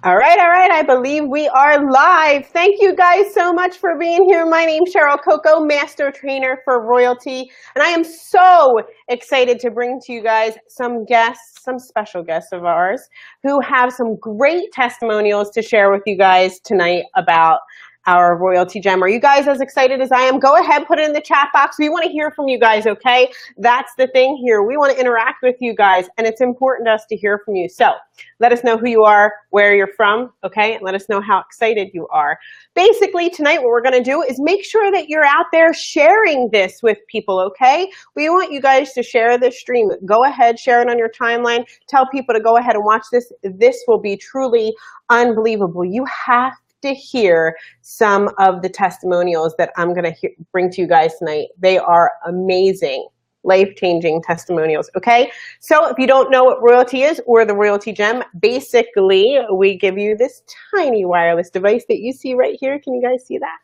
All right, all right. I believe we are live. Thank you guys so much for being here. My name's Cheryl Coco, Master Trainer for Royalty, and I am so excited to bring to you guys some guests, some special guests of ours who have some great testimonials to share with you guys tonight about our Royalty Gem. Are you guys as excited as I am? Go ahead, put it in the chat box. We want to hear from you guys, okay? That's the thing here. We want to interact with you guys, and it's important to us to hear from you. So let us know who you are, where you're from, okay? And let us know how excited you are. Basically, tonight what we're going to do is make sure that you're out there sharing this with people, okay? We want you guys to share this stream. Go ahead, share it on your timeline. Tell people to go ahead and watch this. This will be truly unbelievable. You have to hear some of the testimonials that I'm going to bring to you guys tonight. They are amazing, life-changing testimonials, okay? So if you don't know what Royalty is or the Royalty Gem, basically we give you this tiny wireless device that you see right here. Can you guys see that?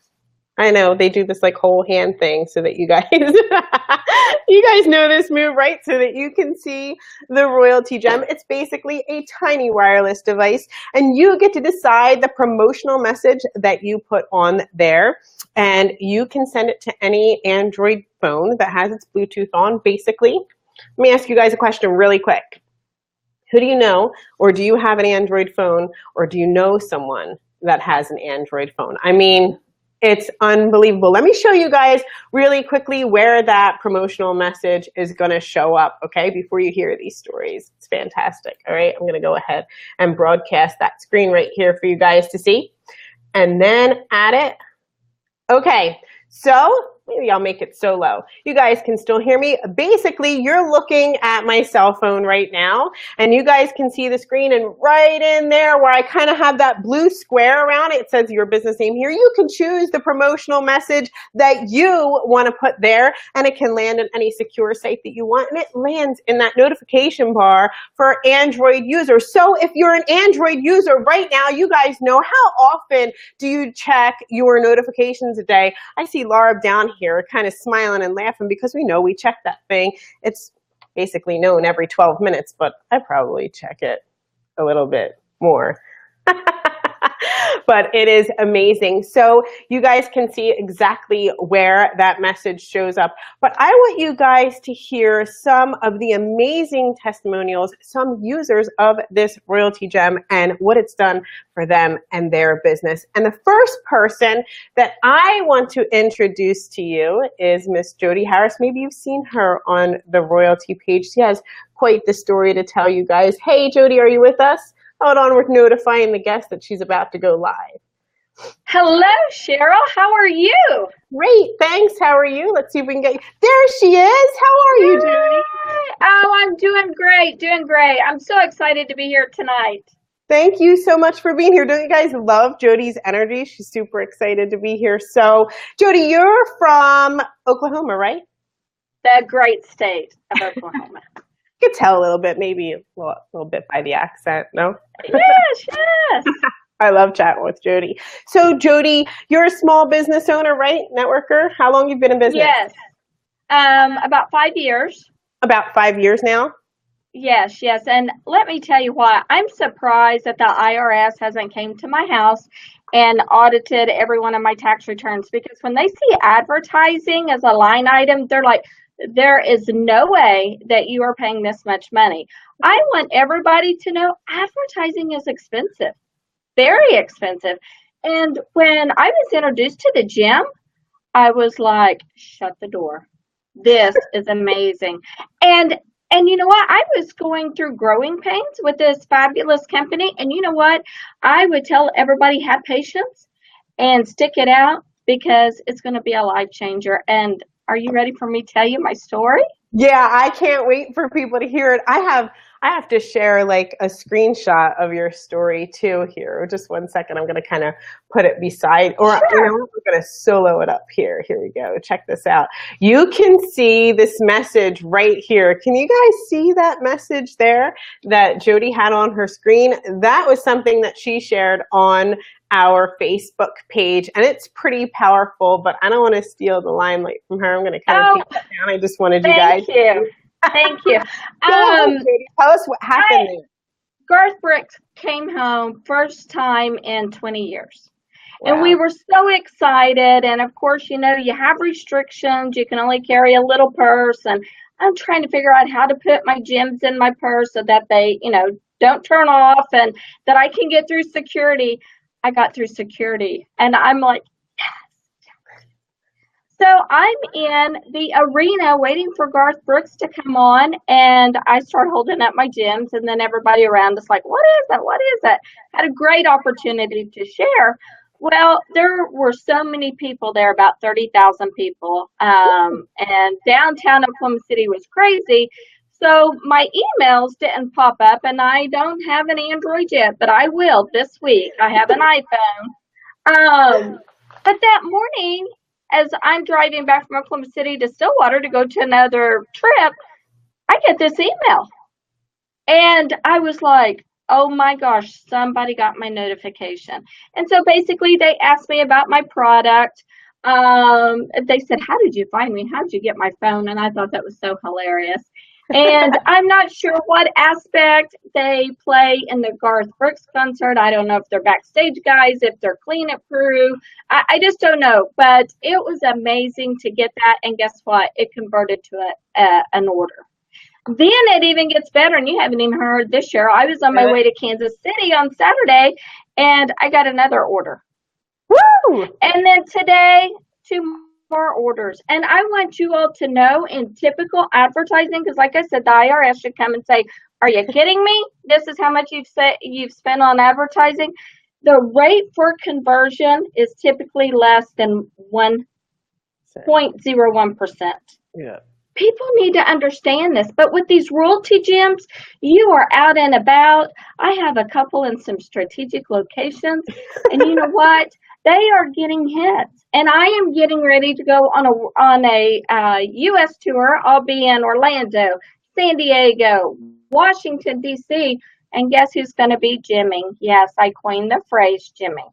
I know they do this like whole hand thing so that you guys, you guys know this move, right? So that you can see the Royalty Gem. It's basically a tiny wireless device, and you get to decide the promotional message that you put on there, and you can send it to any Android phone that has its Bluetooth on, basically. Let me ask you guys a question really quick. Who do you know, or do you have an Android phone, or do you know someone that has an Android phone? I mean, it's unbelievable. Let me show you guys really quickly where that promotional message is going to show up, okay, before you hear these stories. It's fantastic, all right? I'm going to go ahead and broadcast that screen right here for you guys to see, and then add it. Okay, so maybe I'll make it so low. You guys can still hear me. Basically, you're looking at my cell phone right now, and you guys can see the screen, and right in there where I kind of have that blue square around it, it says your business name here. You can choose the promotional message that you want to put there, and it can land on any secure site that you want, and it lands in that notification bar for Android users. So if you're an Android user right now, you guys know, how often do you check your notifications a day? I see Laura down here kind of smiling and laughing because we know we check that thing. It's basically known every 12 minutes, but I probably check it a little bit more. But it is amazing. So you guys can see exactly where that message shows up. But I want you guys to hear some of the amazing testimonials, some users of this Royalty Gem and what it's done for them and their business. And the first person that I want to introduce to you is Miss Jody Harris. Maybe you've seen her on the Royalty page. She has quite the story to tell you guys. Hey, Jody, are you with us? Hold on, we're notifying the guest that she's about to go live. Hello, Cheryl. How are you? Great, thanks. How are you? Let's see if we can get you. There she is. How are you, Jody? Oh, I'm doing great, doing great. I'm so excited to be here tonight. Thank you so much for being here. Don't you guys love Jody's energy? She's super excited to be here. So, Jody, you're from Oklahoma, right? The great state of Oklahoma. You could tell a little bit, maybe a little bit by the accent, no? Yes, yes. I love chatting with Jody. So, Jody, you're a small business owner, right? Networker. How long you've been in business? Yes. About 5 years. About 5 years now? Yes, yes. And let me tell you why. I'm surprised that the IRS hasn't came to my house and audited every one of my tax returns, because when they see advertising as a line item, they're like, there is no way that you are paying this much money. I want everybody to know advertising is expensive, very expensive. And when I was introduced to the gym, I was like, shut the door. This is amazing. And you know what? I was going through growing pains with this fabulous company. And you know what? I would tell everybody, have patience and stick it out, because it's going to be a life changer. And are you ready for me to tell you my story? Yeah, I can't wait for people to hear it. I have to share like a screenshot of your story too here. Just 1 second. I'm going to kind of put it beside, or Sure. you know, we're going to solo it up here. Here we go. Check this out. You can see this message right here. Can you guys see that message there that Jody had on her screen? That was something that she shared on our Facebook page, and it's pretty powerful, but I don't want to steal the limelight from her. I'm going to kind of take that down. I just wanted you guys. Thank you. Thank you. Tell us what happened there. Garth Brooks came home first time in 20 years. Wow. And we were so excited. And of course, you have restrictions. You can only carry a little purse. And I'm trying to figure out how to put my gems in my purse so that they, don't turn off and that I can get through security. I got through security. And I'm like, so I'm in the arena waiting for Garth Brooks to come on, and I start holding up my gems, and then everybody around is like, what is that? What is that? Had a great opportunity to share. Well, there were so many people there, about 30,000 people, and downtown Oklahoma City was crazy. So my emails didn't pop up, and I don't have an Android yet, but I will this week. I have an iPhone. But that morning, as I'm driving back from Oklahoma City to Stillwater to go to another trip, I get this email. And I was like, oh my gosh, somebody got my notification. And so basically they asked me about my product. They said, how did you find me? How did you get my phone? And I thought that was so hilarious. And I'm not sure what aspect they play in the Garth Brooks concert. I don't know if they're backstage guys, if they're cleanup crew. I just don't know. But it was amazing to get that. And guess what? It converted to an order. Then it even gets better. And you haven't even heard this, Cheryl. I was on my way to Kansas City on Saturday, and I got another order. Woo! And then today, 2 more orders. And I want you all to know, in typical advertising, because like I said, the IRS should come and say, are you kidding me? This is how much you've spent on advertising. The rate for conversion is typically less than 1.01%. Yeah. People need to understand this. But with these Royaltie Gems, you are out and about. I have a couple in some strategic locations. And you know what? They are getting hits. And I am getting ready to go on a U.S. tour. I'll be in Orlando, San Diego, Washington, D.C. And guess who's going to be gymming? Yes, I coined the phrase gymming.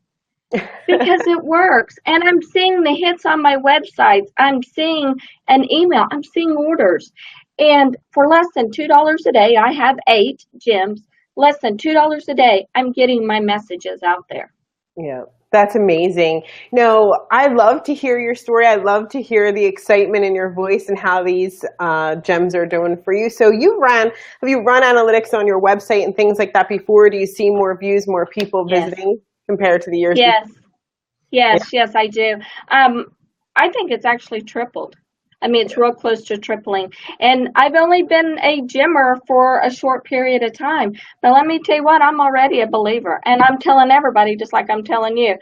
Because it works. And I'm seeing the hits on my websites. I'm seeing an email. I'm seeing orders. And for less than $2 a day, I have 8 gems. Less than $2 a day, I'm getting my messages out there. Yeah. That's amazing. I love to hear your story. I love to hear the excitement in your voice and how these gems are doing for you. So have you run analytics on your website and things like that before? Do you see more views, more people visiting compared to the years before? Yes, I do. I think it's actually tripled. I mean, it's real close to tripling. And I've only been a gymmer for a short period of time. But let me tell you what, I'm already a believer. And I'm telling everybody, just like I'm telling you,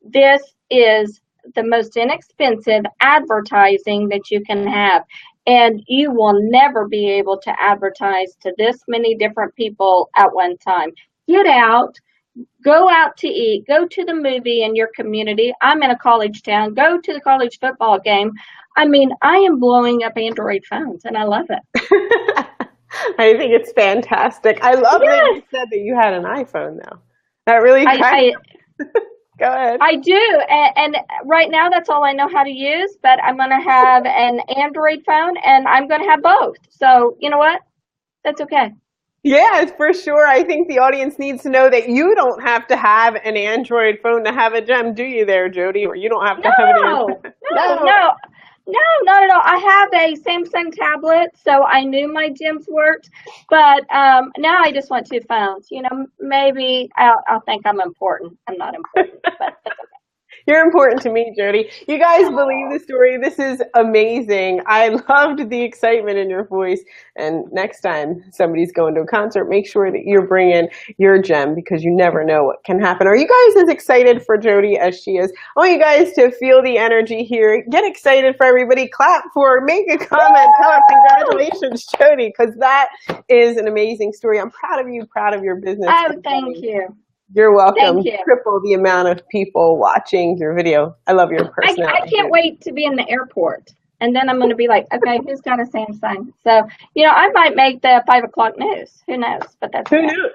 this is the most inexpensive advertising that you can have. And you will never be able to advertise to this many different people at one time. Get out. Go out to eat, go to the movie in your community. I'm in a college town. Go to the college football game. I mean, I am blowing up Android phones, and I love it. I think it's fantastic. I love that you said that you had an iPhone now. That really Go ahead. I do, and right now that's all I know how to use, but I'm going to have an Android phone, and I'm going to have both. So, you know what? That's okay. Yeah, for sure. I think the audience needs to know that you don't have to have an Android phone to have a gem, do you there, Jody? Or you don't have to have an Android No, not at all. I have a Samsung tablet, so I knew my gems worked. But now I just want 2 phones. Maybe I'll think I'm important. I'm not important, but that's okay. You're important to me, Jody. You guys believe the story. This is amazing. I loved the excitement in your voice. And next time somebody's going to a concert, make sure that you're bringing your gem because you never know what can happen. Are you guys as excited for Jody as she is? I want you guys to feel the energy here. Get excited for everybody. Clap for her. Make a comment. Tell her congratulations, Jody, because that is an amazing story. I'm proud of you, proud of your business. Oh, thank you. You're welcome. Thank you. Triple the amount of people watching your video. I love your personality. I can't wait to be in the airport. And then I'm going to be like, okay, who's got a Samsung? So, I might make the 5 o'clock news. Who knows? But that's Who knew?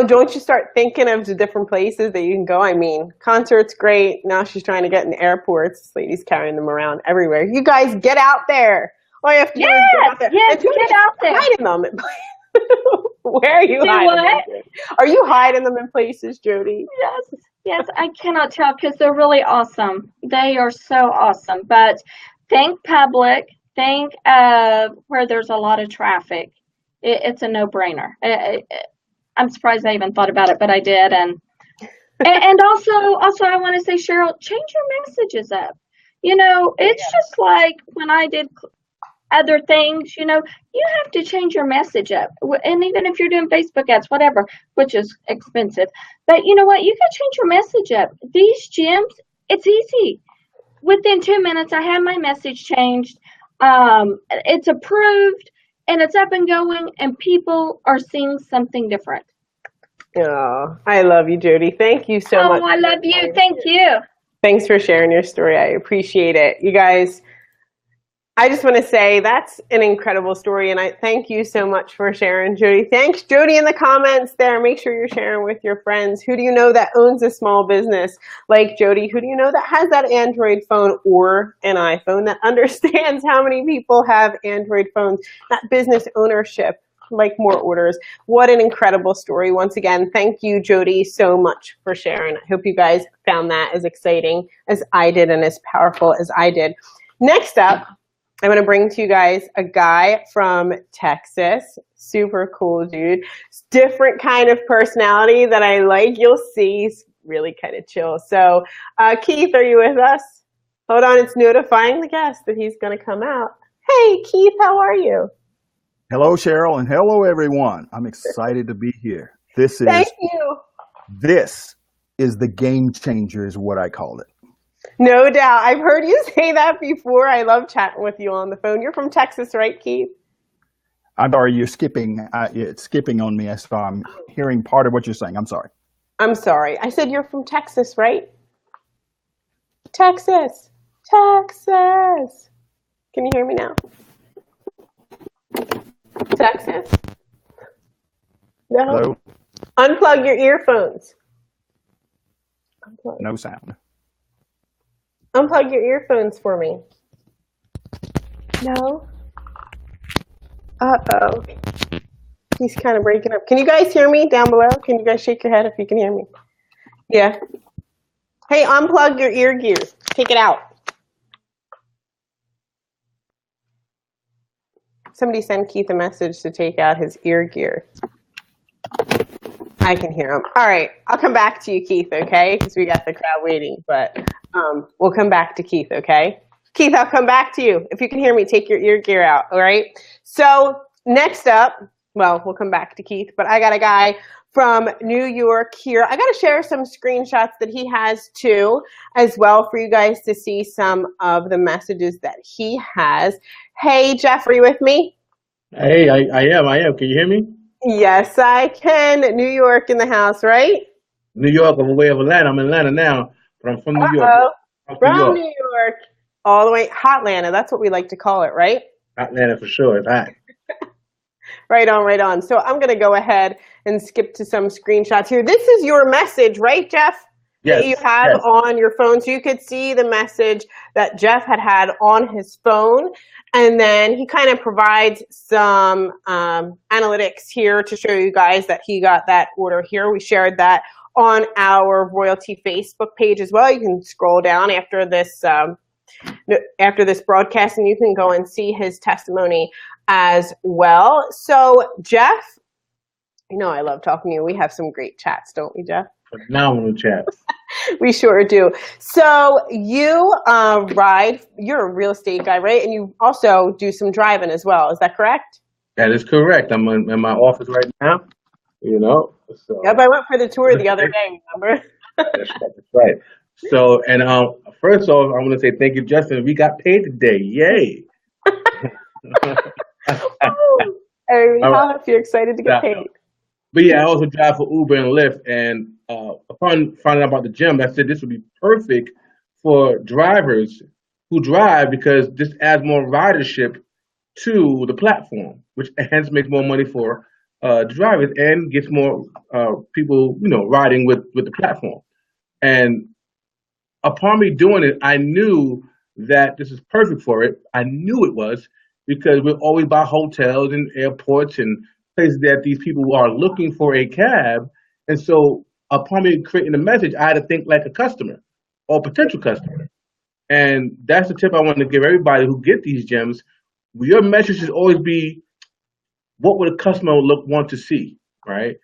Don't you start thinking of the different places that you can go? I mean, concerts, great. Now she's trying to get in airports. This lady's carrying them around everywhere. You guys get out there. All you have to do is get out there. Yes, get out there. Wait a moment. Where are you Do hiding them, what? Jody? Are you hiding them in places, Jody? Yes, yes, I cannot tell because they're really awesome. They are so awesome. But think public, think where there's a lot of traffic. It's a no-brainer. I'm surprised I even thought about it, but I did. And also, I want to say, Cheryl, change your messages up. It's just like when I did other things, you have to change your message up. And even if you're doing Facebook ads, whatever, which is expensive, but you know what? You can change your message up. These gems, it's easy. Within 2 minutes, I have my message changed. It's approved and it's up and going, and people are seeing something different. Oh, I love you, Jody. Thank you so much. Oh, I love you. Thank you. Thanks for sharing your story. I appreciate it. You guys, I just want to say that's an incredible story, and I thank you so much for sharing, Jody. Thanks, Jody, in the comments there. Make sure you're sharing with your friends. Who do you know that owns a small business like Jody? Who do you know that has that Android phone or an iPhone that understands how many people have Android phones? That business ownership, like more orders. What an incredible story. Once again, thank you, Jody, so much for sharing. I hope you guys found that as exciting as I did and as powerful as I did. Next up, I'm going to bring to you guys a guy from Texas. Super cool dude. Different kind of personality that I like. You'll see. He's really kind of chill. So, Keith, are you with us? Hold on. It's notifying the guest that he's going to come out. Hey, Keith, how are you? Hello, Cheryl, and hello, everyone. I'm excited to be here. Thank you. This is the game changer, is what I call it. No doubt. I've heard you say that before. I love chatting with you on the phone. You're from Texas, right, Keith? I'm sorry, you're skipping. It's skipping on me. So I'm hearing part of what you're saying. I'm sorry. I'm sorry. I said you're from Texas, right? Texas. Texas. Can you hear me now? Texas? No. Hello? Unplug your earphones. Unplug. No sound. Unplug your earphones for me. No. Uh-oh. He's kind of breaking up. Can you guys hear me down below? Can you guys shake your head if you can hear me? Yeah. Hey, unplug your ear gear. Take it out. Somebody send Keith a message to take out his ear gear. I can hear him. All right. I'll come back to you, Keith, okay? Because we got the crowd waiting. But we'll come back to Keith, okay? Keith, I'll come back to you. If you can hear me, take your ear gear out, all right? So next up, well, we'll come back to Keith, but I got a guy from New York here. I got to share some screenshots that he has too, as well, for you guys to see some of the messages that he has. Hey, Jeff, are you with me? Hey, I am. Can you hear me? Yes, I can. New York in the house, right? New York, I'm away of Atlanta. I'm in Atlanta now, but I'm from New York. I'm from From New York, all the way, Hotlanta. That's what we like to call it, right? Atlanta for sure. It's hot. Right on, right on. So I'm going to go ahead and skip to some screenshots here. This is your message, right, Jeff? Yes. That you have on your phone. So you could see the message that Jeff had on his phone. And then he kind of provides some analytics here to show you guys that he got that order here. We shared that on our Royalty Facebook page as well. You can scroll down after this broadcast and you can go and see his testimony as well. So Jeff, you know I love talking to you. We have some great chats, don't we, Jeff? Phenomenal chats. We sure do. So you you're a real estate guy, right? And you also do some driving as well. Is that correct? That is correct. I'm in my office right now. You know. So. Yep, I went for the tour the other day, remember? That's right. So, and first off, I want to say thank you, Justin. We got paid today. Yay. How if you're excited to get paid. But yeah, I also drive for Uber and Lyft, and upon finding out about the gym, I said this would be perfect for drivers who drive because this adds more ridership to the platform, which hence makes more money for drivers and gets more people, riding with the platform. And upon me doing it, I knew that this is perfect for it. I knew it was because we're always by hotels and airports and places that these people are looking for a cab. And so upon me creating the message, I had to think like a customer or potential customer. And that's the tip I want to give everybody who get these gems. Your message should always be, what would a customer want to see, right?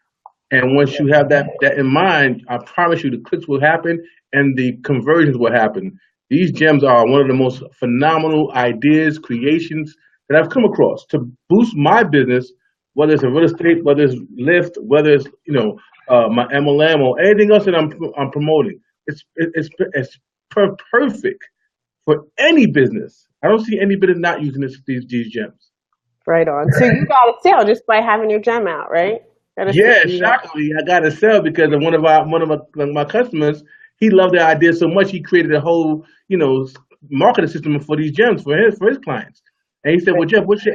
And once you have that in mind, I promise you the clicks will happen and the conversions will happen. These gems are one of the most phenomenal ideas, creations that I've come across to boost my business, whether it's in real estate, whether it's Lyft, whether it's my MLM or anything else that I'm promoting. It's perfect for any business. I don't see any business not using these gems. Right on. So you got a sale just by having your gem out, right? Yeah, shockingly, I got a sale because of one of my customers. He loved the idea so much he created a whole marketing system for these gems for his clients. And he said, "Well, Jeff, what does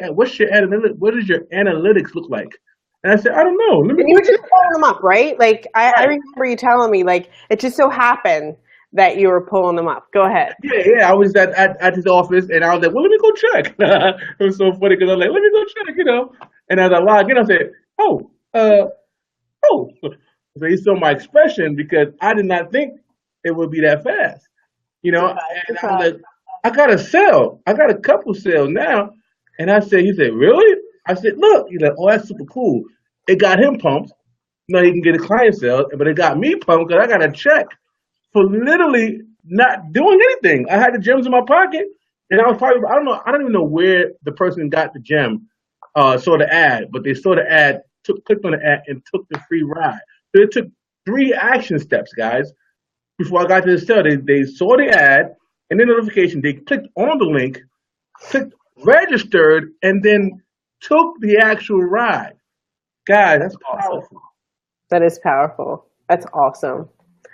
your analytics look like?" And I said, "I don't know." And you were just pulling them up, right? Like I remember you telling me, like it just so happened that you were pulling them up. Go ahead. Yeah. I was at his office, and I was like, "Well, let me go check." It was so funny because I was like, "Let me go check," And as I logged in, I said, "Oh." So he saw my expression because I did not think it would be that fast, And I was like, I got a sale. I got a couple sales now. And he said, really? I said, look. He's like, oh, that's super cool. It got him pumped. He can get a client sale, but it got me pumped because I got a check for literally not doing anything. I had the gems in my pocket, and I was probably, I don't even know where the person got the gem, saw the ad, but they saw the ad, clicked on the ad, and took the free ride. So it took 3 action steps, guys, before I got to the sale. They saw the ad and the notification. They clicked on the link, clicked registered, and then took the actual ride. Guys, that's powerful. That is powerful. That's awesome.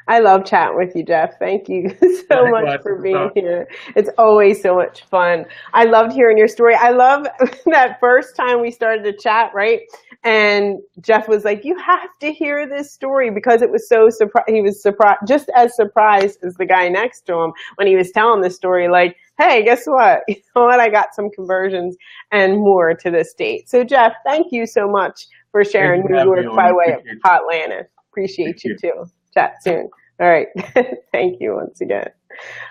I love chatting with you, Jeff. Thank you so much for being here. It's always so much fun. I loved hearing your story. I love that first time we started to chat, right? And Jeff was like, you have to hear this story, because it was so surprised. He was surprised, just as surprised as the guy next to him when he was telling the story, like, hey, guess what? You know what? I got some conversions and more to this date. So Jeff, thank you so much for sharing New York by way of Hotlanta. Appreciate you too. Chat soon. All right. Thank you once again.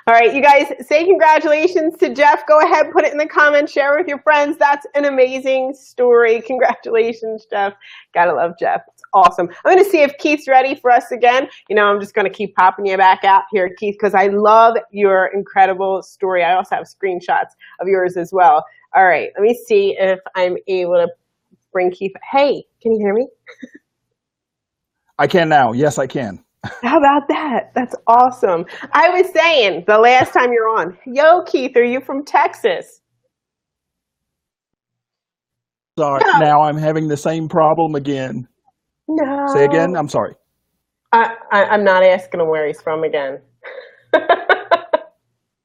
All right, you guys, say congratulations to Jeff. Go ahead, put it in the comments, share with your friends. That's an amazing story. Congratulations, Jeff. Gotta love Jeff. It's awesome. I'm going to see if Keith's ready for us again. I'm just going to keep popping you back out here, Keith, because I love your incredible story. I also have screenshots of yours as well. All right, let me see if I'm able to bring Keith. Hey, can you hear me? I can now. Yes, I can. How about that? That's awesome. I was saying the last time you're on, yo, Keith, are you from Texas? Sorry, no. Now I'm having the same problem again. No. Say again? I'm sorry. I'm not asking him where he's from again.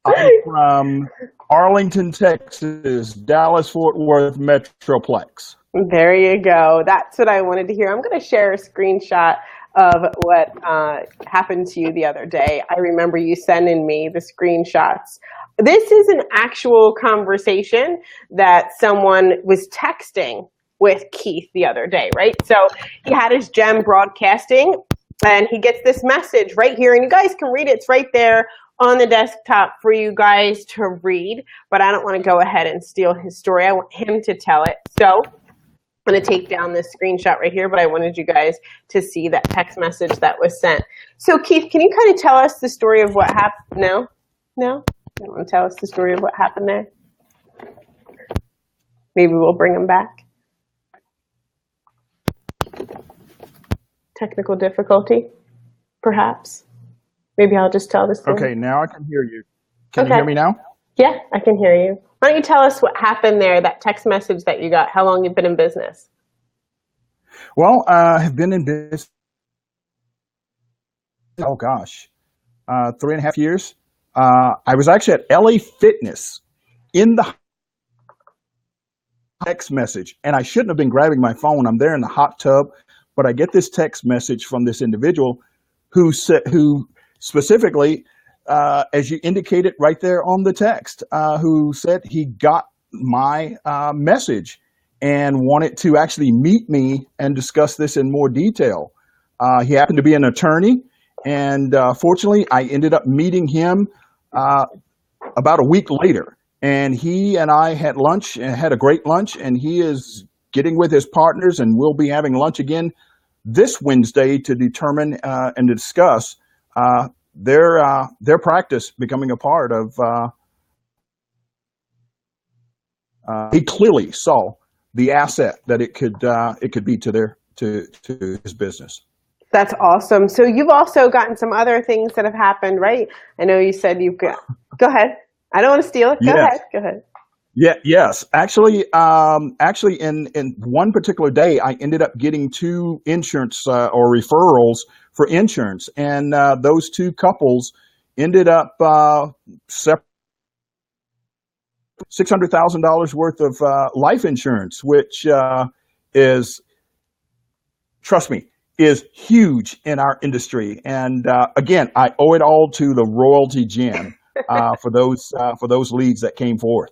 I'm from Arlington, Texas, Dallas-Fort Worth Metroplex. There you go. That's what I wanted to hear. I'm going to share a screenshot of what happened to you the other day. I remember you sending me the screenshots. This is an actual conversation that someone was texting with Keith the other day, right? So he had his gem broadcasting, and he gets this message right here, and you guys can read it. It's right there on the desktop for you guys to read, but I don't want to go ahead and steal his story. I want him to tell it. So I'm going to take down this screenshot right here, but I wanted you guys to see that text message that was sent. So Keith, can you kind of tell us the story of what happened? No? You don't want to tell us the story of what happened there? Maybe we'll bring him back. Technical difficulty, perhaps. Maybe I'll just tell the story. Okay, now I can hear you. Can you hear me now? Yeah, I can hear you. Why don't you tell us what happened there, that text message that you got, how long you've been in business? Well, I've been in business, 3.5 years. I was actually at LA Fitness in the text message, and I shouldn't have been grabbing my phone. I'm there in the hot tub, but I get this text message from this individual who specifically, as you indicated right there on the text, who said he got my message and wanted to actually meet me and discuss this in more detail. He happened to be an attorney, and fortunately, I ended up meeting him about a week later. And he and I had lunch and had a great lunch, and he is getting with his partners, and we'll be having lunch again this Wednesday to determine and to discuss their practice becoming a part of. He clearly saw the asset that it could be to his business. That's awesome. So you've also gotten some other things that have happened, right? I know you said you've got. Go ahead. I don't want to steal it. Go ahead. Go ahead. Yeah. Yes. Actually, in one particular day, I ended up getting 2 insurance or referrals for insurance, and those 2 couples ended up $600,000 worth of life insurance, which is, trust me, is huge in our industry. And again, I owe it all to the Royaltie Gem for those leads that came forth.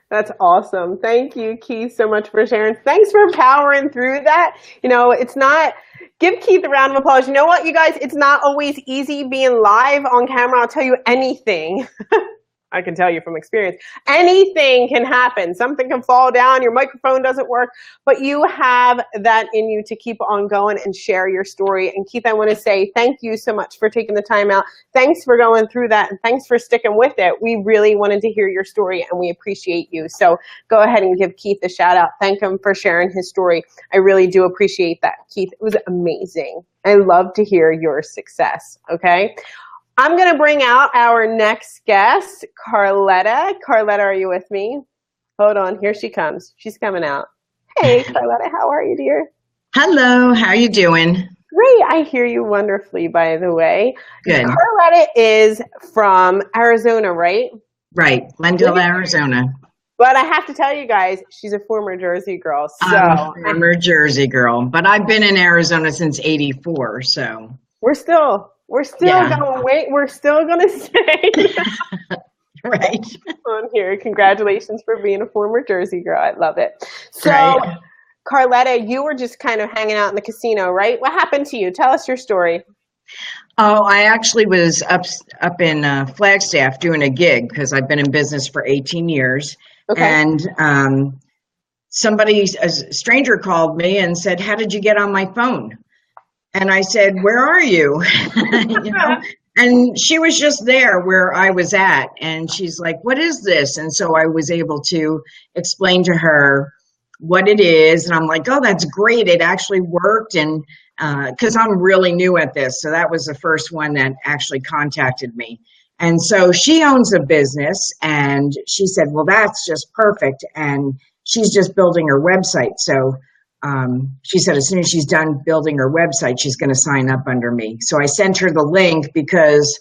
That's awesome. Thank you, Keith, so much for sharing. Thanks for powering through that. You know, it's not, give Keith a round of applause. You know what, you guys, it's not always easy being live on camera. I'll tell you anything. I can tell you from experience, anything can happen. Something can fall down, your microphone doesn't work, but you have that in you to keep on going and share your story. And Keith, I want to say thank you so much for taking the time out. Thanks for going through that, and thanks for sticking with it. We really wanted to hear your story, and we appreciate you. So go ahead and give Keith a shout out. Thank him for sharing his story. I really do appreciate that, Keith. It was amazing. I love to hear your success, okay? I'm going to bring out our next guest, Carletta. Carletta, are you with me? Hold on. Here she comes. She's coming out. Hey, Carletta, how are you, dear? Hello. How are you doing? Great. I hear you wonderfully, by the way. Good. Carletta is from Arizona, right? Right. Glendale, Arizona. But I have to tell you guys, she's a former Jersey girl. So I'm a former Jersey girl, but I've been in Arizona since '84, so. We're still going, wait, we're still going to stay right on here. Congratulations for being a former Jersey girl. I love it. So, right. Carletta, you were just kind of hanging out in the casino, right? What happened to you? Tell us your story. Oh, I actually was up in Flagstaff doing a gig because I've been in business for 18 years. Okay. And a stranger called me and said, "How did you get on my phone?" And I said, "Where are you?" You know? And she was just there where I was at. And she's like, "What is this?" And so I was able to explain to her what it is. And I'm like, "Oh, that's great. It actually worked." And because I'm really new at this. So that was the first one that actually contacted me. And so she owns a business. And she said, "Well, that's just perfect." And she's just building her website. So she said as soon as she's done building her website, she's going to sign up under me. So I sent her the link because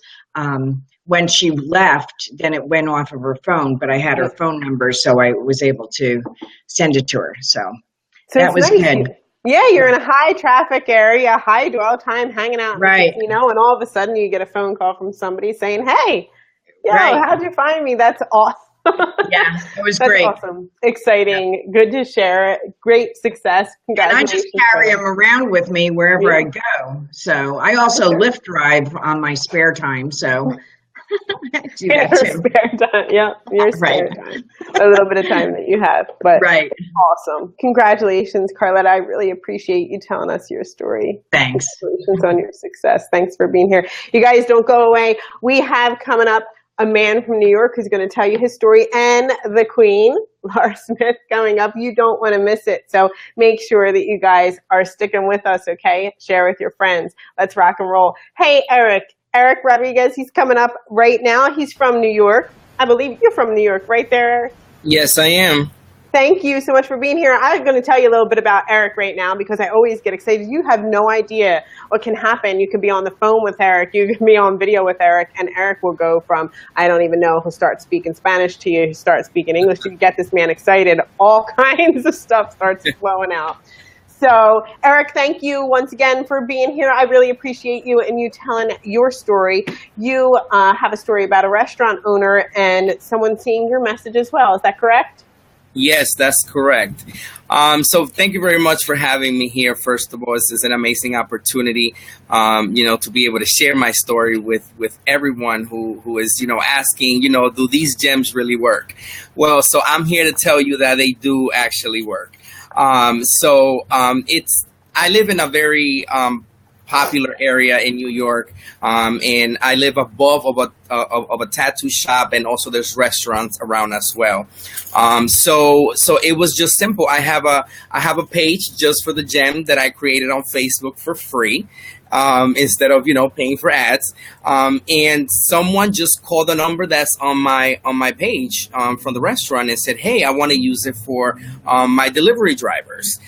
when she left, then it went off of her phone, but I had her phone number, so I was able to send it to her. So that was nice. Good. Yeah, you're in a high traffic area, high dwell time, hanging out in right. the casino, and all of a sudden you get a phone call from somebody saying, "Hey, how'd you find me?" That's awesome. Yeah, it was That's great. Awesome. Exciting. Yeah. Good to share. Great success. Congratulations. And I just carry them around with me wherever I go. So I also Lyft drive on my spare time. So I do that too. Spare time. Yeah, your spare time. A little bit of time that you have. But awesome. Congratulations, Carletta. I really appreciate you telling us your story. Thanks. Congratulations on your success. Thanks for being here. You guys don't go away. We have coming up a man from New York who's going to tell you his story, and the Queen, Laura Smith, coming up. You don't want to miss it. So make sure that you guys are sticking with us, okay? Share with your friends. Let's rock and roll. Hey, Eric Rodriguez, he's coming up right now. He's from New York. I believe you're from New York, right there, Eric? Yes, I am. Thank you so much for being here. I'm going to tell you a little bit about Eric right now because I always get excited. You have no idea what can happen. You could be on the phone with Eric. You can be on video with Eric, and Eric will go from, I don't even know, he'll start speaking Spanish to you, he'll start speaking English. You get this man excited. All kinds of stuff starts flowing out. So, Eric, thank you once again for being here. I really appreciate you and you telling your story. You have a story about a restaurant owner and someone seeing your message as well. Is that correct? Yes, that's correct. So thank you very much for having me here. First of all, this is an amazing opportunity, to be able to share my story with everyone who is, asking, do these gems really work? Well, so I'm here to tell you that they do actually work. I live in a very popular area in New York, and I live above of a tattoo shop, and also there's restaurants around as well. So it was just simple. I have a page just for the gem that I created on Facebook for free. Instead of paying for ads, and someone just called the number that's on my page from the restaurant and said, "Hey, I want to use it for my delivery drivers."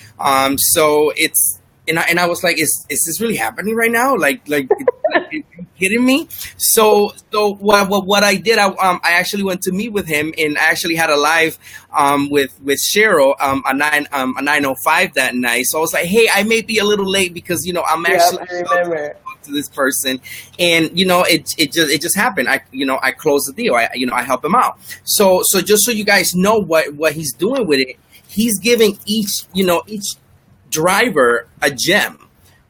So it's and I was like, "Is this really happening right now? Like are you kidding me?" So what I did, I actually went to meet with him, and I actually had a live with Cheryl a 9:05 that night. So I was like, "Hey, I may be a little late because I'm Yep, actually I remember. to this person," and it just happened. I closed the deal. I help him out. So just so you guys know what he's doing with it, he's giving each driver a gem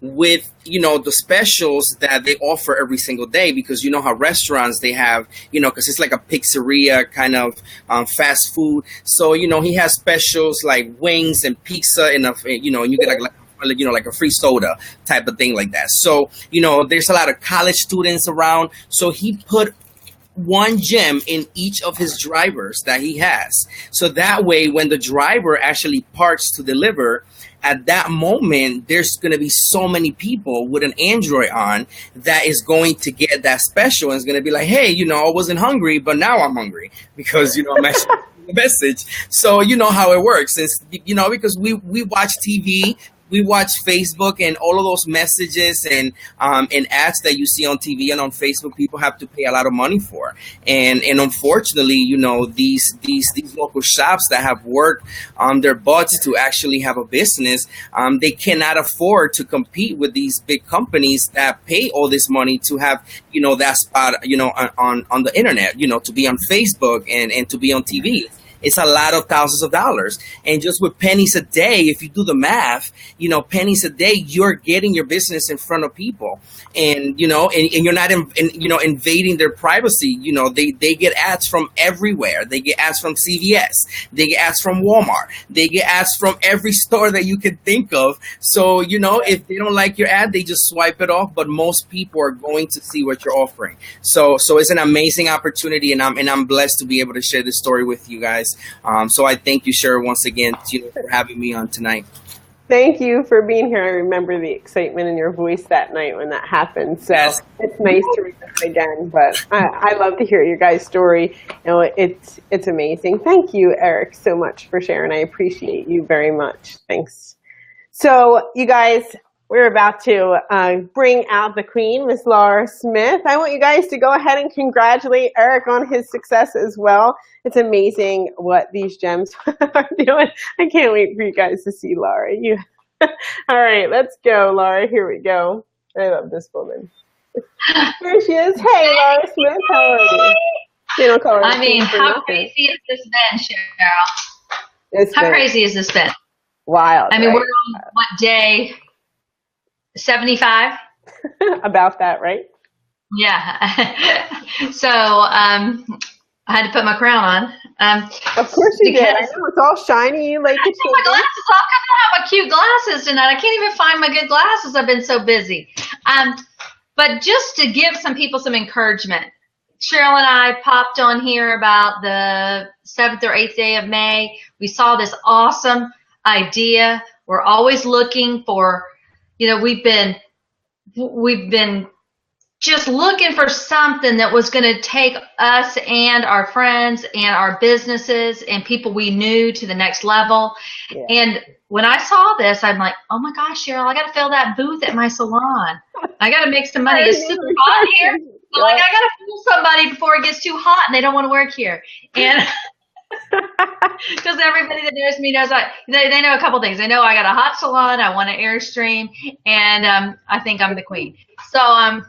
with the specials that they offer every single day, because how restaurants, they have because it's like a pizzeria kind of fast food. So he has specials like wings and pizza, and you get like a free soda type of thing like that. So there's a lot of college students around, so he put one gem in each of his drivers that he has, so that way when the driver actually parks to deliver, at that moment there's going to be so many people with an Android on that is going to get that special, and is going to be like, "Hey, I wasn't hungry, but now I'm hungry because I'm actually the message." So you know how it works. It's, because we watch TV, we watch Facebook, and all of those messages and ads that you see on TV and on Facebook, people have to pay a lot of money for. And unfortunately, these local shops that have worked on their butts to actually have a business, they cannot afford to compete with these big companies that pay all this money to have that spot on the internet, to be on Facebook and to be on TV. It's a lot of thousands of dollars. And just with pennies a day, if you do the math, pennies a day, you're getting your business in front of people. And, and you're not, invading their privacy. They get ads from everywhere. They get ads from CVS. They get ads from Walmart. They get ads from every store that you can think of. So, if they don't like your ad, they just swipe it off. But most people are going to see what you're offering. So it's an amazing opportunity. And I'm blessed to be able to share this story with you guys. So I thank you, Cheryl, once again, for having me on tonight. Thank you for being here. I remember the excitement in your voice that night when that happened. So Yes. It's nice to read it again. But I love to hear your guys' story. It's amazing. Thank you, Eric, so much for sharing. I appreciate you very much. Thanks. So you guys, we're about to bring out the queen, Miss Laura Smith. I want you guys to go ahead and congratulate Eric on his success as well. It's amazing what these gems are doing. I can't wait for you guys to see Laura. All right, let's go, Laura. Here we go. I love this woman. Here she is. Hey, Laura Smith. How are you? They don't call her I mean, for how nothing. crazy has this been, Cheryl? It's How been crazy has this been? wild. I mean, right? we're on what, day 75? About that, right? Yeah. So I had to put my crown on. Of course you did. I because know it's all shiny like I it took my should be. glasses off because I have my cute glasses tonight. I can't even find my good glasses. I've been so busy. But just to give some people some encouragement, Cheryl and I popped on here about the 7th or 8th day of May. We saw this awesome idea. We're always looking for, we've been just looking for something that was going to take us and our friends and our businesses and people we knew to the next level. Yeah. And when I saw this, I'm like, oh my gosh, Cheryl, I got to fill that booth at my salon. I got to make some money. It's super hot here. So like, I got to fool somebody before it gets too hot and they don't want to work here. And because everybody that knows me knows they know a couple things. They know I got a hot salon, I want an Airstream, and I think I'm the queen. So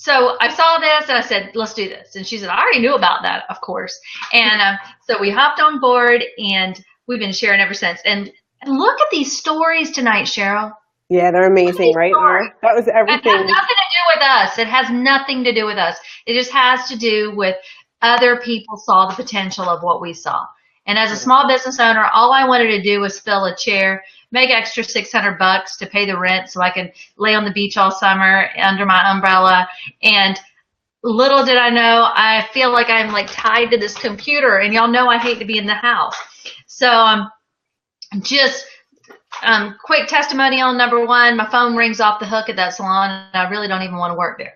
so I saw this and I said, let's do this. And she said, I already knew about that, of course. And so we hopped on board and we've been sharing ever since. And look at these stories tonight, Cheryl. Yeah, they're amazing, right, Laura? That was It has everything. nothing to do with us. It has nothing to do with us. It just has to do with other people saw the potential of what we saw. And as a small business owner, all I wanted to do was fill a chair, make extra $600 to pay the rent so I can lay on the beach all summer under my umbrella. And little did I know, I feel like I'm like tied to this computer, and y'all know I hate to be in the house. So just quick testimonial number one, my phone rings off the hook at that salon, and I really don't even want to work there.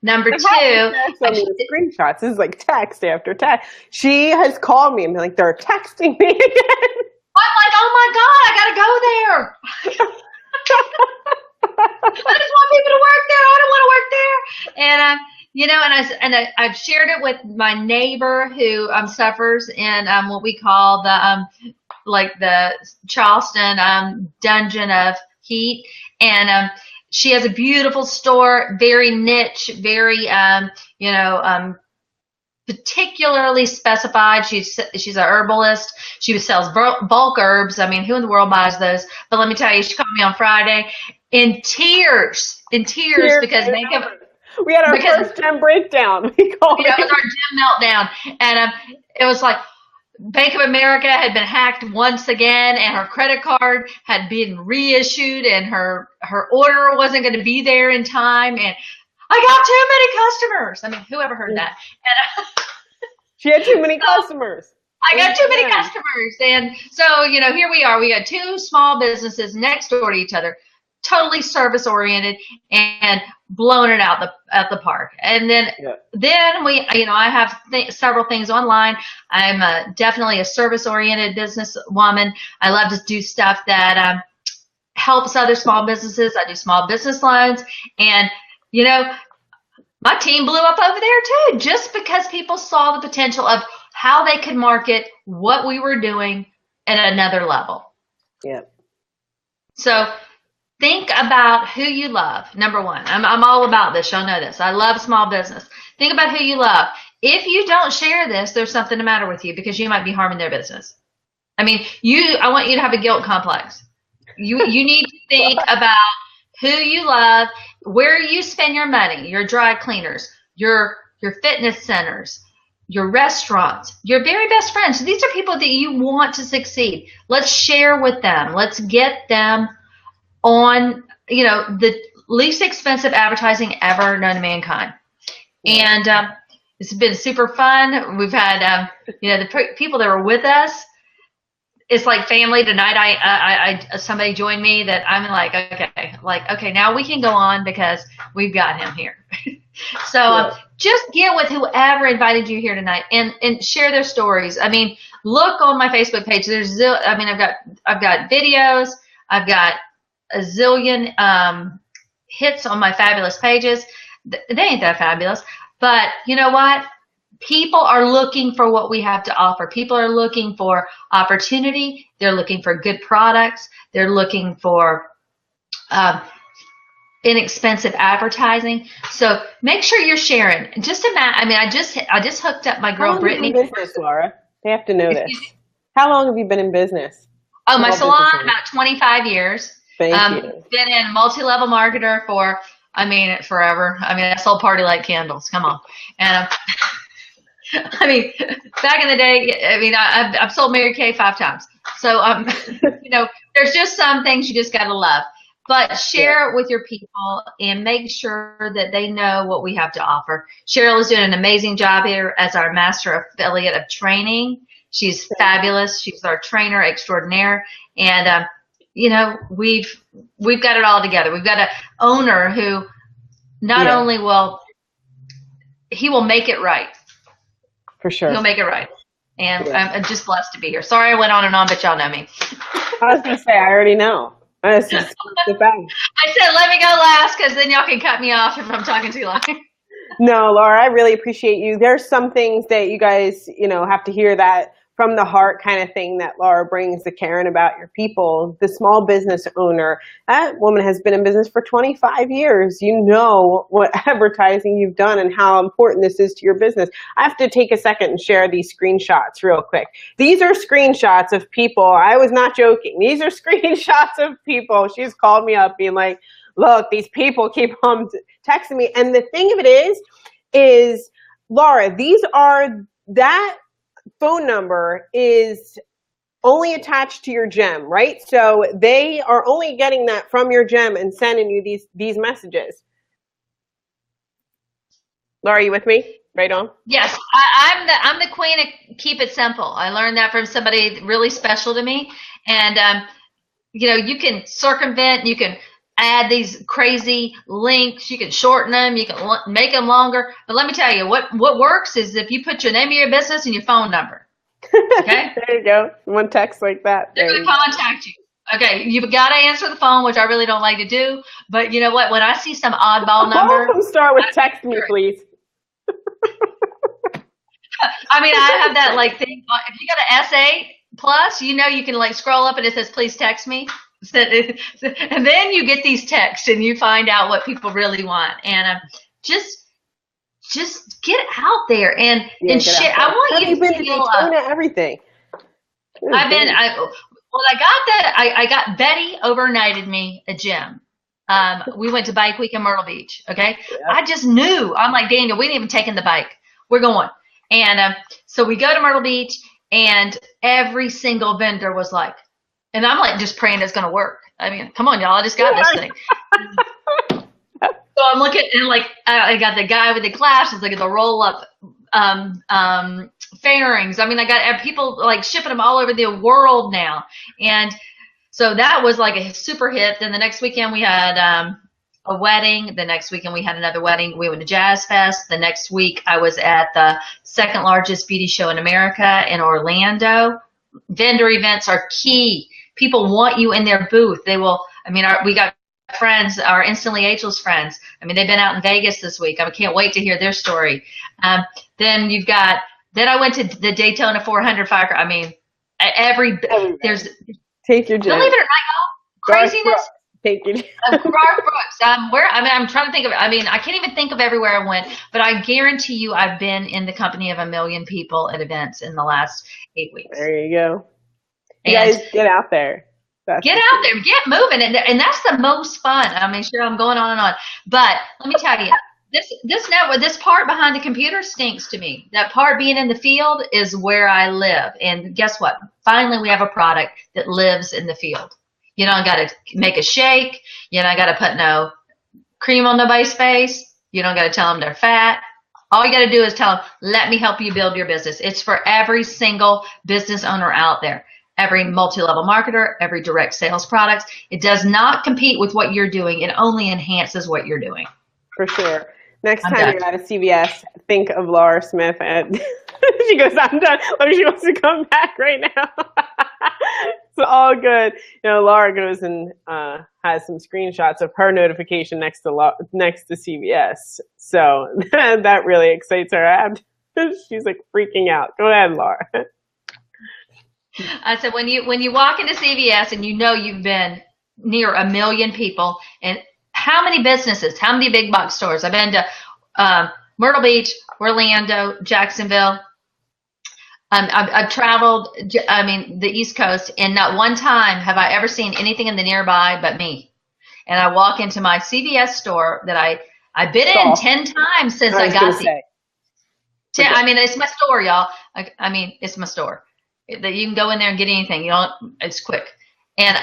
Number two, screenshots. This is like text after text. She has called me and been like, they're texting me again. I'm like, oh my God, I gotta go there. I just want people to work there. I don't want to work there. And I've shared it with my neighbor who suffers in what we call the Charleston dungeon of heat, and she has a beautiful store, very niche, very particularly specified. She's a herbalist. She sells bulk herbs. I mean, who in the world buys those? But let me tell you, she called me on Friday in tears because we had our first gym breakdown. It was our gym meltdown, and it was like Bank of America had been hacked once again, and her credit card had been reissued, and her order wasn't going to be there in time, and I got too many customers. I mean, who ever heard that? And she had too many customers. I got too many customers, and so here we are. We got two small businesses next door to each other, totally service oriented, and blown it out the park. And then we, I have several things online. I'm definitely a service oriented business woman. I love to do stuff that helps other small businesses. I do small business loans, and my team blew up over there too, just because people saw the potential of how they could market what we were doing at another level. Yeah. So think about who you love. Number one, I'm all about this. Y'all know this. I love small business. Think about who you love. If you don't share this, there's something the matter with you, because you might be harming their business. I mean, I want you to have a guilt complex. You need to think about who you love, where you spend your money, your dry cleaners, your fitness centers, your restaurants, your very best friends. These are people that you want to succeed. Let's share with them. Let's get them on, the least expensive advertising ever known to mankind. And it's been super fun. We've had, the people that were with us, it's like family. Tonight, I somebody joined me that I'm okay, now we can go on because we've got him here. So just get with whoever invited you here tonight and share their stories. I mean, look on my Facebook page. I've got videos. I've got a zillion hits on my fabulous pages. They ain't that fabulous, but you know what? People are looking for what we have to offer. People are looking for opportunity. They're looking for good products. They're looking for inexpensive advertising. So make sure you're sharing. Just imagine. I just hooked up my girl Brittany. How long have you been in business, Laura? They have to know this. How long have you been in business? Oh, my salon, about 25 years. Thank you. Been in multi-level marketer for, forever. I sold party light candles. Come on. And back in the day, I've sold Mary Kay 5 times. So, there's just some things you just got to love. But share it with your people and make sure that they know what we have to offer. Cheryl is doing an amazing job here as our master affiliate of training. She's fabulous. She's our trainer extraordinaire. And, we've got it all together. We've got an owner who not only he will make it right. For sure. He'll make it right. And I'm just blessed to be here. Sorry I went on and on, but y'all know me. I was going to say, I already know. I said, let me go last, because then y'all can cut me off if I'm talking too long. No, Laura, I really appreciate you. There's some things that you guys, have to hear that from the heart kind of thing that Laura brings, the caring about your people, the small business owner. That woman has been in business for 25 years. You know what advertising you've done and how important this is to your business. I have to take a second and share these screenshots real quick. These are screenshots of people. I was not joking. These are screenshots of people. She's called me up being like, look, these people keep on texting me. And the thing of it is, Laura, that phone number is only attached to your gem, right? So they are only getting that from your gem and sending you these messages. Laura, are you with me? Right on. Yes, I'm the queen of keep it simple. I learned that from somebody really special to me, and you can circumvent, you can add these crazy links, you can shorten them, you can make them longer. But let me tell you, what works is if you put your name of your business and your phone number. Okay. There you go. One text like that. They're going to contact you. Okay, you've got to answer the phone, which I really don't like to do. But you know what? When I see some oddball number, all of them start with "text me, please." I mean, I have that like thing. If you got an S8 plus, you can like scroll up and it says, "Please text me." And then you get these texts and you find out what people really want. And just get out there and share. I want you to feel everything. I got Betty overnighted me a gym. We went to Bike Week in Myrtle Beach. Okay. Yeah. I just knew. I'm like, Daniel, we ain't even taking the bike. We're going. And so we go to Myrtle Beach and every single vendor was like, and I'm like just praying it's going to work. I mean, come on, y'all. I just got this thing. So I'm looking and like, I got the guy with the glasses, like the roll up, fairings. I mean, I got people like shipping them all over the world now. And so that was like a super hit. Then the next weekend we had, a wedding. The next weekend we had another wedding. We went to Jazz Fest. The next week I was at the second largest beauty show in America in Orlando. Vendor events are key. People want you in their booth. They will, we got friends, our Instantly Ageless friends. They've been out in Vegas this week. I can't wait to hear their story. Then I went to the Daytona 400 fire. There's, take your gym. Believe it or not, y'all, craziness. Take your Garth Brooks. I'm trying to think of it. I can't even think of everywhere I went, but I guarantee you I've been in the company of 1 million people at events in the last 8 weeks. There you go. You guys get out there. Get out there, get moving, and that's the most fun. Sure, I'm going on and on, but let me tell you, this network, this part behind the computer stinks to me. That part being in the field is where I live, and guess what? Finally, we have a product that lives in the field. You don't got to make a shake. You don't got to put no cream on nobody's face. You don't got to tell them they're fat. All you got to do is tell them, let me help you build your business. It's for every single business owner out there. Every multi-level marketer, every direct sales product. It does not compete with what you're doing. It only enhances what you're doing. For sure. Next time you're at a CVS, think of Laura Smith. And she goes, I'm done. She wants to come back right now. It's all good. Laura goes and has some screenshots of her notification next to CVS. So that really excites her. She's like freaking out. Go ahead, Laura. I said, when you walk into CVS and you've been near 1 million people, and how many businesses, how many big box stores? I've been to Myrtle Beach, Orlando, Jacksonville. I've traveled, the East Coast, and not one time have I ever seen anything in the nearby but me. And I walk into my CVS store that I've been in 10 times since I got there. It's my store, y'all. It's my store. That you can go in there and get anything. It's quick. And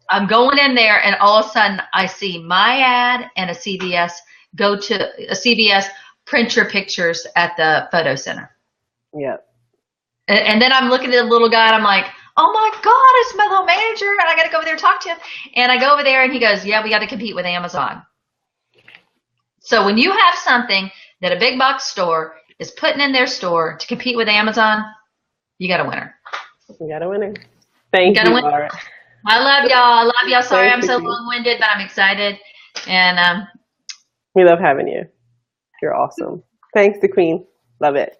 I'm going in there, and all of a sudden I see my ad and a CVS. Go to a CVS, print your pictures at the photo center. Yep. And then I'm looking at the little guy, and I'm like, oh my God, it's my little manager, and I got to go over there and talk to him. And I go over there, and he goes, yeah, we got to compete with Amazon. So when you have something that a big box store is putting in their store to compete with Amazon, you got a winner. You got a winner. Thank you, Laura. I love y'all. Sorry I'm so long-winded, but I'm excited. And we love having you. You're awesome. Thanks, the Queen. Love it.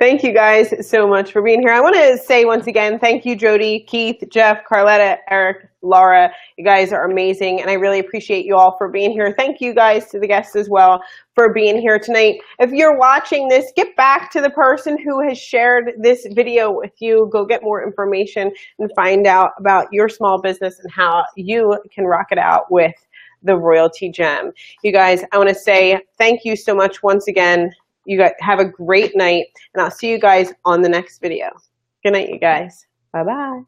Thank you guys so much for being here. I want to say once again, thank you, Jody, Keith, Jeff, Carletta, Eric, Laura. You guys are amazing, and I really appreciate you all for being here. Thank you guys to the guests as well for being here tonight. If you're watching this, get back to the person who has shared this video with you. Go get more information and find out about your small business and how you can rock it out with the Royaltie Gem. You guys, I want to say thank you so much once again. You guys have a great night, and I'll see you guys on the next video. Good night, you guys. Bye-bye.